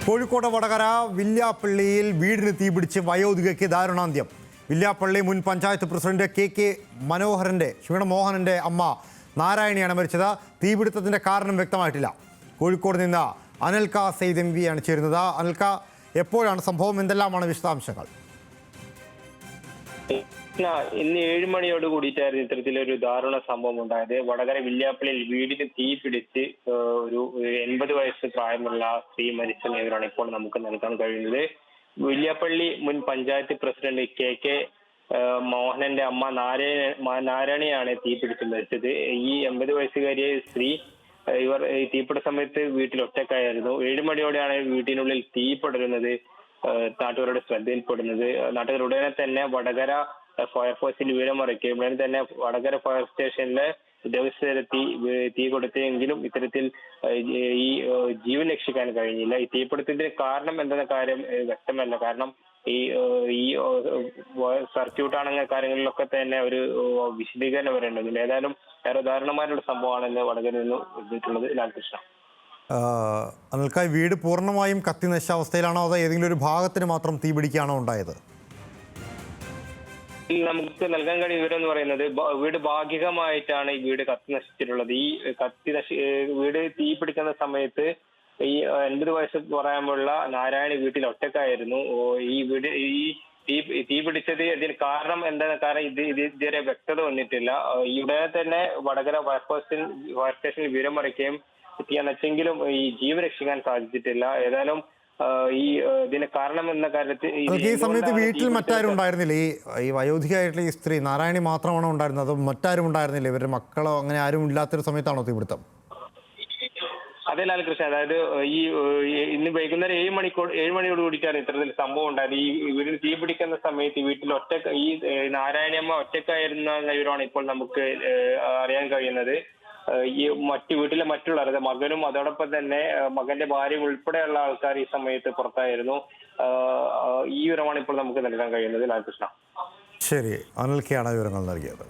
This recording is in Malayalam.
കോഴിക്കോട് വടകര വില്യാപ്പള്ളിയിൽ വീടിന് തീപിടിച്ച് വയോധികയ്ക്ക് ദാരുണാന്ത്യം. വില്യാപ്പള്ളി മുൻ പഞ്ചായത്ത് പ്രസിഡന്റ് കെ മനോഹരന്റെ മോഹനന്റെ അമ്മ നാരായണിയാണ് മരിച്ചത്. തീപിടുത്തത്തിന്റെ കാരണം വ്യക്തമായിട്ടില്ല. കോഴിക്കോട് നിന്ന് അനൽക സെയ്ദ് MV ആണ് ചേരുന്നത്. അനൽക, എപ്പോഴാണ് സംഭവം? എന്തെല്ലാമാണ് വിശദാംശങ്ങൾ? ഇന്ന് 7 മണിയോട് കൂടിയിട്ടായിരുന്നു ഇത്തരത്തിലൊരു ദാരുണ സംഭവം ഉണ്ടായത്. വടകര വില്യാപ്പള്ളിയിൽ വീടിന് തീ പിടിച്ച് ഒരു 80 വയസ്സ് പ്രായമുള്ള സ്ത്രീ മരിച്ച വിവരമാണ് ഇപ്പോൾ നമുക്ക് നൽകാൻ കഴിയുന്നത്. വില്യാപ്പള്ളി മുൻ പഞ്ചായത്ത് പ്രസിഡന്റ് കെ മോഹനന്റെ അമ്മ നാരായണിയാണ് തീ പിടിച്ച് മരിച്ചത്. ഈ 80 വയസ്സുകാരിയായ സ്ത്രീ ഇവർ തീപിടുത്ത സമയത്ത് വീട്ടിൽ ഒറ്റക്കായിരുന്നു. 7 മണിയോടെയാണ് വീട്ടിനുള്ളിൽ തീ പടരുന്നത് നാട്ടുകാരുടെ ശ്രദ്ധയിൽപ്പെടുന്നത്. നാട്ടുകാർ ഉടനെ തന്നെ വടകര ഫയർഫോഴ്സിൽ വിവരമറിയിക്കുകയും ഉടനെ തന്നെ വടകര ഫയർ സ്റ്റേഷനിലെ ഉദ്യോഗസ്ഥരെത്തി തീ കൊടുത്തെങ്കിലും ഇത്തരത്തിൽ ഈ ജീവൻ രക്ഷിക്കാൻ കഴിഞ്ഞില്ല. ഈ തീപിടുത്തത്തിന് കാരണം എന്തെന്ന കാര്യം വ്യക്തമല്ല. കാരണം ഈ സർക്യൂട്ട് ആണെങ്കിൽ കാര്യങ്ങളിലൊക്കെ തന്നെ ഒരു വിശദീകരണം വരേണ്ടതില്ല. ഏതായാലും ഏറെ ദാരുണമായുള്ള സംഭവമാണെന്ന് വടകരയിൽ നിന്ന് എഴുതിയിട്ടുള്ളത്. ലാൽകൃഷ്ണ, അനൽക്ക, വീട് പൂർണ്ണമായും കത്തി നശിച്ച അവസ്ഥയിലാണോ അതോ ഏതെങ്കിലും ഒരു ഭാഗത്തിന് മാത്രം തീ പിടിക്കുകയാണോ ഉണ്ടായത്? നമുക്ക് നൽകാൻ കഴിയുന്ന വിവരം എന്ന് പറയുന്നത് വീട് ഭാഗികമായിട്ടാണ് ഈ വീട് കത്തി നശിച്ചിട്ടുള്ളത്. ഈ വീട് തീ പിടിക്കുന്ന സമയത്ത് ഈ 80 വയസ്സ് പറയാനുള്ള നാരായണി വീട്ടിൽ ഒറ്റക്കായിരുന്നു. ഈ വീട് തീ പിടിച്ചത് ഇതിന് കാരണം എന്താണ് ഇതുവരെ വ്യക്തത വന്നിട്ടില്ല. ഇവിടെ തന്നെ വടകര ഫയർ സ്റ്റേഷനിൽ വിവരമറിയിക്കുകയും തീ അണച്ചെങ്കിലും ഈ ജീവൻ രക്ഷിക്കാൻ സാധിച്ചിട്ടില്ല. ഏതായാലും ഇതിന് കാരണം എന്ന കാര്യത്തിൽ ഈ സമയത്ത് വീട്ടിൽ മറ്റാരും ഉണ്ടായിരുന്നില്ല? ഈ വയോധികയായിട്ടുള്ള ഈ സ്ത്രീ നാരായണി മാത്രമാണോ ഉണ്ടായിരുന്നത്? അതോ മറ്റാരും ഉണ്ടായിരുന്നില്ല? ഇവരുടെ മക്കളോ അങ്ങനെ ആരും ഇല്ലാത്തൊരു സമയത്താണോ തീപിടുത്തം? അതെ ലാൽകൃഷ്ണൻ, അതായത് ഇന്ന് വൈകുന്നേരം 7 മണിയോട് കൂടിയിട്ടാണ് ഇത്തരത്തിൽ സംഭവം ഉണ്ടായത്. ഈ വീട്ടിൽ തീ പിടിക്കുന്ന സമയത്ത് വീട്ടിൽ ഈ നാരായണിയമ്മ ഒറ്റക്കായിരുന്ന വിവരമാണ് ഇപ്പോൾ നമുക്ക് അറിയാൻ കഴിയുന്നത്. ഈ വീട്ടിലെ മറ്റുള്ളവർ, മകനും അതോടൊപ്പം തന്നെ മകന്റെ ഭാര്യയും ഉൾപ്പെടെയുള്ള ആൾക്കാർ ഈ സമയത്ത് പുറത്തായിരുന്നു. ഈ വിവരമാണ് ഇപ്പോൾ നമുക്ക് നൽകാൻ കഴിയുന്നത്. ലാൽകൃഷ്ണ, ശരി, അനിൽക്കയാണ് വിവരങ്ങൾ നൽകിയത്.